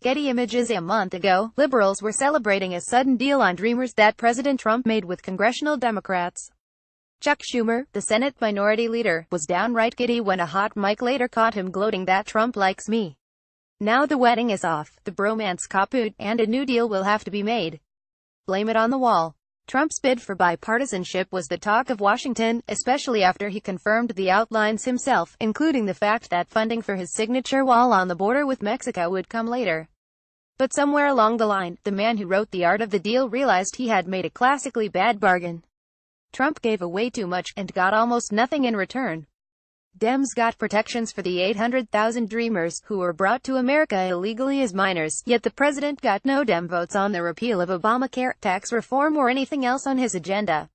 Getty Images A month ago, liberals were celebrating a sudden deal on Dreamers that President Trump made with congressional Democrats. Chuck Schumer, the Senate Minority Leader, was downright giddy when a hot mic later caught him gloating that "Trump likes me. Now the wedding is off, the bromance kaput, and a new deal will have to be made. Blame it on the wall." Trump's bid for bipartisanship was the talk of Washington, especially after he confirmed the outlines himself, including the fact that funding for his signature wall on the border with Mexico would come later. But somewhere along the line, the man who wrote the art of the deal realized he had made a classically bad bargain. Trump gave away too much, and got almost nothing in return. Dems got protections for the 800,000 Dreamers, who were brought to America illegally as minors, yet the president got no Dem votes on the repeal of Obamacare, tax reform or anything else on his agenda.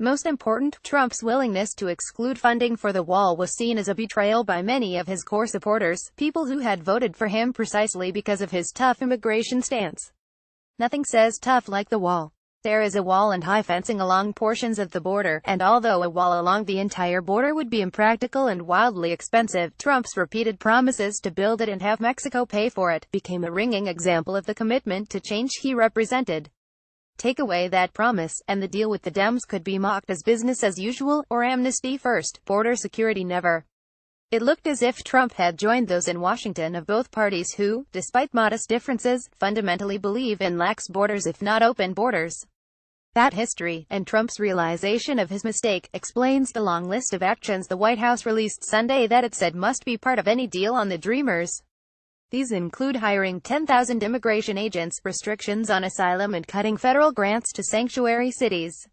Most important, Trump's willingness to exclude funding for the wall was seen as a betrayal by many of his core supporters, people who had voted for him precisely because of his tough immigration stance. Nothing says tough like the wall. There is a wall and high fencing along portions of the border, and although a wall along the entire border would be impractical and wildly expensive, Trump's repeated promises to build it and have Mexico pay for it became a ringing example of the commitment to change he represented. Take away that promise, and the deal with the Dems could be mocked as business as usual, or amnesty first, border security never. It looked as if Trump had joined those in Washington of both parties who, despite modest differences, fundamentally believe in lax borders if not open borders. That history, and Trump's realization of his mistake, explains the long list of actions the White House released Sunday that it said must be part of any deal on the Dreamers. These include hiring 10,000 immigration agents, restrictions on asylum, and cutting federal grants to sanctuary cities.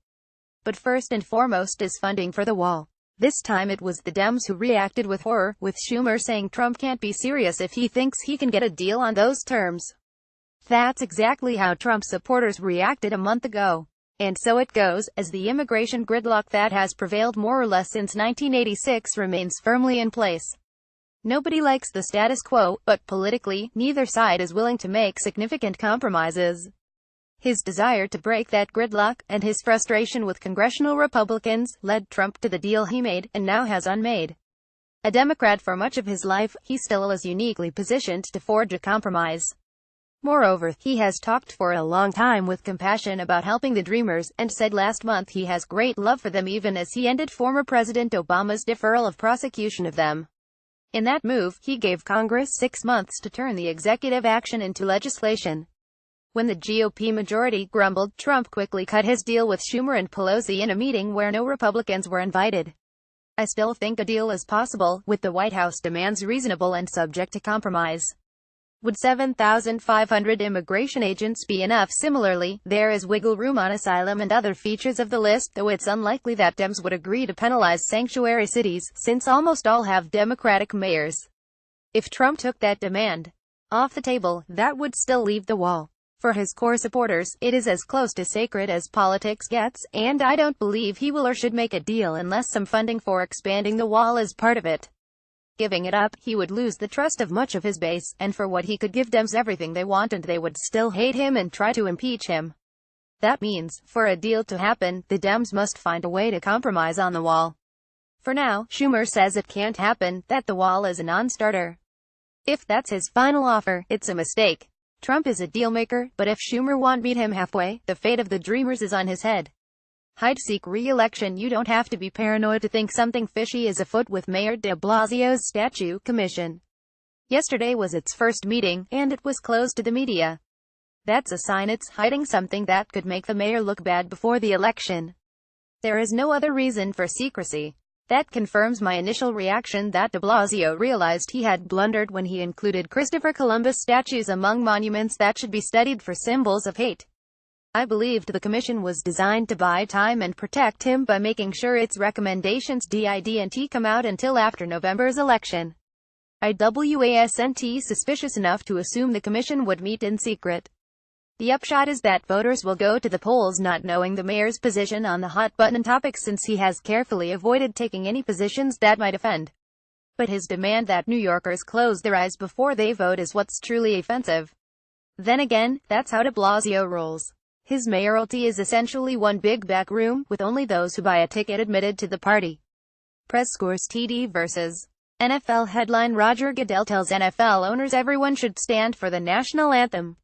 But first and foremost is funding for the wall. This time it was the Dems who reacted with horror, with Schumer saying Trump can't be serious if he thinks he can get a deal on those terms. That's exactly how Trump supporters reacted a month ago. And so it goes, as the immigration gridlock that has prevailed more or less since 1986 remains firmly in place. Nobody likes the status quo, but politically, neither side is willing to make significant compromises. His desire to break that gridlock, and his frustration with congressional Republicans, led Trump to the deal he made, and now has unmade. A Democrat for much of his life, he still is uniquely positioned to forge a compromise. Moreover, he has talked for a long time with compassion about helping the Dreamers, and said last month he has great love for them even as he ended former President Obama's deferral of prosecution of them. In that move, he gave Congress 6 months to turn the executive action into legislation. When the GOP majority grumbled, Trump quickly cut his deal with Schumer and Pelosi in a meeting where no Republicans were invited. "I still think a deal is possible, with the White House demands reasonable and subject to compromise. Would 7,500 immigration agents be enough? Similarly, there is wiggle room on asylum and other features of the list, though it's unlikely that Dems would agree to penalize sanctuary cities, since almost all have Democratic mayors. If Trump took that demand off the table, that would still leave the wall. For his core supporters, it is as close to sacred as politics gets, and I don't believe he will or should make a deal unless some funding for expanding the wall is part of it. Giving it up, he would lose the trust of much of his base, and for what he could give Dems everything they want and they would still hate him and try to impeach him. That means, for a deal to happen, the Dems must find a way to compromise on the wall. For now, Schumer says it can't happen, that the wall is a non-starter. If that's his final offer, it's a mistake. Trump is a dealmaker, but if Schumer won't meet him halfway, the fate of the Dreamers is on his head. He'd seek re-election. You don't have to be paranoid to think something fishy is afoot with Mayor de Blasio's statue commission. Yesterday was its first meeting, and it was closed to the media. That's a sign it's hiding something that could make the mayor look bad before the election. There is no other reason for secrecy. That confirms my initial reaction that de Blasio realized he had blundered when he included Christopher Columbus statues among monuments that should be studied for symbols of hate. I believed the commission was designed to buy time and protect him by making sure its recommendations didn't come out until after November's election. I wasn't suspicious enough to assume the commission would meet in secret. The upshot is that voters will go to the polls not knowing the mayor's position on the hot-button topics since he has carefully avoided taking any positions that might offend. But his demand that New Yorkers close their eyes before they vote is what's truly offensive. Then again, that's how de Blasio rolls. His mayoralty is essentially one big back room, with only those who buy a ticket admitted to the party. Press Scores TD vs. NFL headline: Roger Goodell tells NFL owners everyone should stand for the national anthem.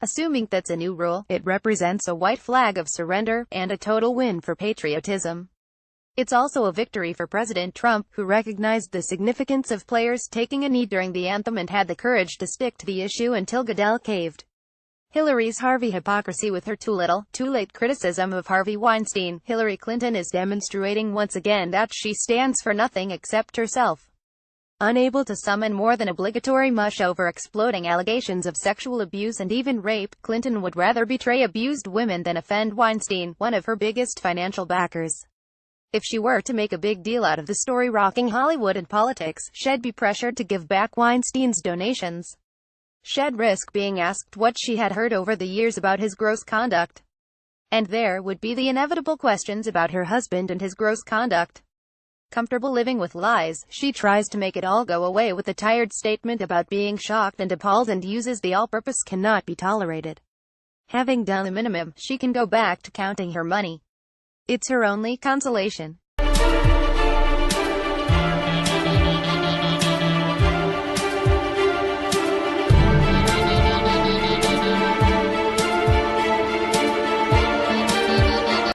Assuming that's a new rule, it represents a white flag of surrender, and a total win for patriotism. It's also a victory for President Trump, who recognized the significance of players taking a knee during the anthem and had the courage to stick to the issue until Goodell caved. Hillary's Harvey hypocrisy with her too little, too late criticism of Harvey Weinstein. Hillary Clinton is demonstrating once again that she stands for nothing except herself. Unable to summon more than obligatory mush over exploding allegations of sexual abuse and even rape, Clinton would rather betray abused women than offend Weinstein, one of her biggest financial backers. If she were to make a big deal out of the story rocking Hollywood and politics, she'd be pressured to give back Weinstein's donations. She'd risk being asked what she had heard over the years about his gross conduct. And there would be the inevitable questions about her husband and his gross conduct. Comfortable living with lies, she tries to make it all go away with a tired statement about being shocked and appalled, and uses the all-purpose "cannot be tolerated." Having done the minimum, she can go back to counting her money. It's her only consolation.